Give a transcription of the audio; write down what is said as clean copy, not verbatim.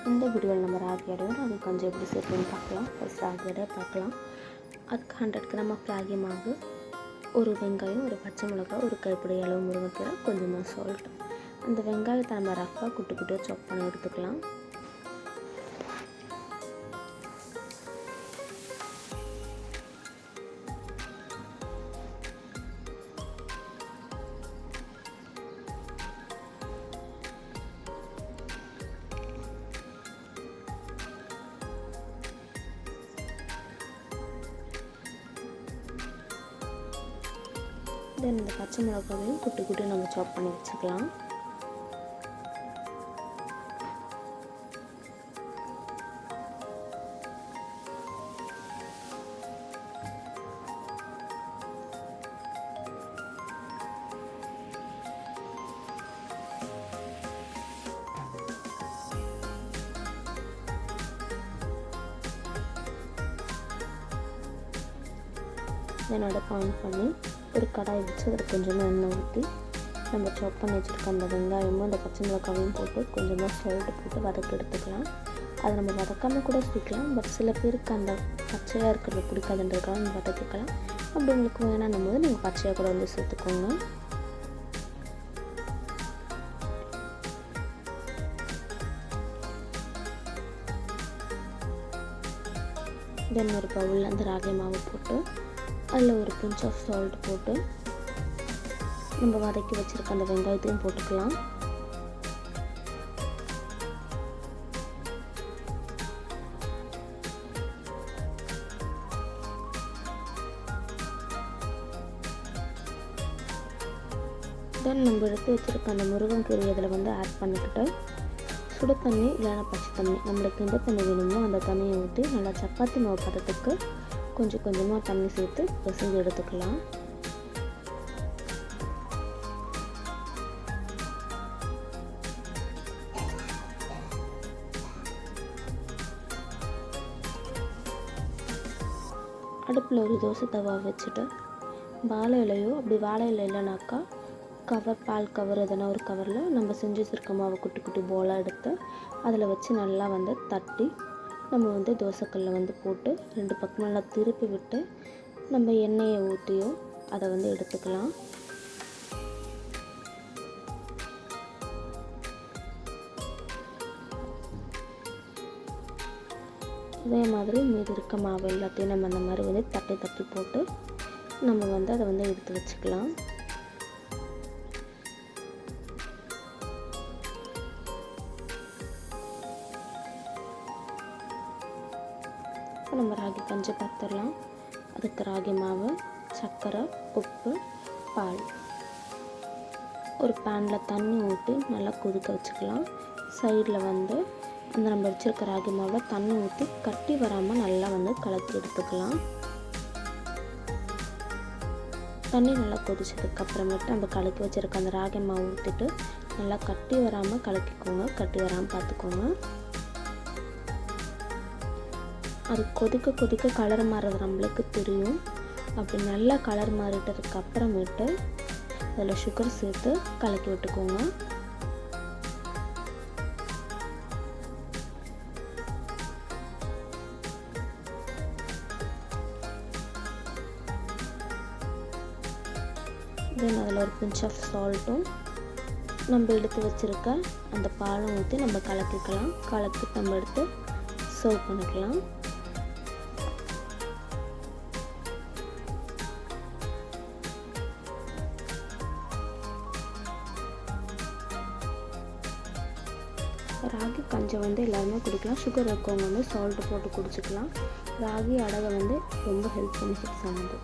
இந்த வீடியோவில் நம்ம ராகி அடையோடு அது கொஞ்சம் எப்படி சேர்த்துன்னு பார்க்கலாம். ஃபஸ்ட் ராகி அடை பார்க்கலாம். அதுக்கு 100 கிராம் ராகி மாவு, ஒரு வெங்காயம், ஒரு பச்சை மிளகாய், ஒரு கைப்பிடி அளவு முருங்கைக்கீரை, கொஞ்சமாக சால்ட். அந்த வெங்காயத்தை நம்ம ரஃப்பாக குட்டி குட்டியாக சாப் பண்ணி எடுத்துக்கலாம். தென் இந்த பச்சை மிளகாவையும் குட்டி குட்டி நம்ம சாப் பண்ணி வச்சுக்கலாம். தென் அடுப்பு ஆன் பண்ணி ஒரு கடாய் வச்சு அதில் கொஞ்சமாக எண்ணெய் ஊற்றி நம்ம சாப் பண்ணி வச்சுருக்க அந்த வெங்காயமும் அந்த பச்சை மிளகாவையும் போட்டு கொஞ்சமாக சால்ட்டு போட்டு வதக்கி எடுத்துக்கலாம். அதை நம்ம வதக்காமல் கூட சேர்க்கலாம். பட் சில பேருக்கு அந்த பச்சையாக இருக்கிறது பிடிக்காதுன்றதுக்காக நம்ம வதக்கிக்கலாம். அப்படி உங்களுக்கு வேணாம் போது நீங்கள் பச்சையாக கூட வந்து சேர்த்துக்கோங்க. தென் ஒரு பவுலில் அந்த ராகி மாவு போட்டு அதில் ஒரு பிஞ்ச் ஆஃப் சால்ட் போட்டு நம்ம வதக்கி வச்சுருக்க அந்த வெங்காயத்தையும் போட்டுக்கலாம். தென் நம்ம எடுத்து வச்சுருக்க அந்த முருங்கைக்கீரை இதில் வந்து ஆட் பண்ணிக்கிட்டு சுடு தண்ணி இல்லைன்னா பச்சை தண்ணி நம்மளுக்கு எந்த தண்ணி வேணுமோ அந்த தண்ணியை ஊற்றி நல்லா சப்பாத்தி மாவு பதத்துக்கு கொஞ்சம் கொஞ்சமாக தண்ணி சேர்த்து பிசைஞ்சு எடுத்துக்கலாம். அடுப்பில் ஒரு தோசை தவா வச்சுட்டு வாழை இலையோ அப்படி வாழை இலை இல்லைனாக்கா கவர், பால் கவர், எதனா ஒரு கவரில் நம்ம செஞ்சு வச்சுருக்க மாவை குட்டி குட்டி போலாக எடுத்து அதில் வச்சு நல்லா வந்து தட்டி நம்ம வந்து தோசைக்கல்ல வந்து போட்டு 2 பக்கமும் நல்லா திருப்பி விட்டு நம்ம எண்ணெயை ஊற்றியோ அதை வந்து எடுத்துக்கலாம். அதே மாதிரி மீதி இருக்க மாவு எல்லாத்தையும் நம்ம அந்த மாதிரி வந்து தட்டி தட்டி போட்டு நம்ம வந்து அதை வந்து எடுத்து வச்சுக்கலாம். நம்ம ராகி கஞ்சி பார்த்துடலாம். அதுக்கு ராகி மாவு, சர்க்கரை, உப்பு, பால், ஒரு பேனில் தண்ணி ஊற்றி நல்லா கொதிக்க வச்சுக்கலாம். சைடில் வந்து அந்த நம்ம வச்சுருக்க ராகி மாவை தண்ணி ஊற்றி கட்டி வராமல் நல்லா வந்து கலக்கி எடுத்துக்கலாம். தண்ணி நல்லா கொதிச்சதுக்கு அப்புறமேட்டு நம்ம கலக்கி வச்சுருக்க அந்த ராகி மாவு ஊற்றிட்டு நல்லா கட்டி வராமல் கலக்கிக்கோங்க. கட்டி வராமல் பார்த்துக்கோங்க. அது கொதிக்க கொதிக்க கலர் மாறுறது நம்மளுக்கு தெரியும். அப்படி நல்லா கலர் மாறிட்டதுக்கு அப்புறமேட்டு அதில் சுகர் சேர்த்து கலக்கி விட்டுக்கோங்க. தென் அதில் ஒரு பிஞ்ச் ஆஃப் சால்ட்டும் நம்ம எடுத்து வச்சுருக்க அந்த பாலும் ஊற்றி நம்ம கலக்கிக்கலாம். கலக்கி நம்ம எடுத்து சர்வ் பண்ணிக்கலாம். ராகி கஞ்சி வந்து எல்லாருமே குடிக்கலாம். சுகர் இருக்கவங்க வந்து சால்ட்டு போட்டு குடிச்சிக்கலாம். ராகி அடை வந்து ரொம்ப ஹெல்த் பெனிஃபிட்ஸ் ஆனது.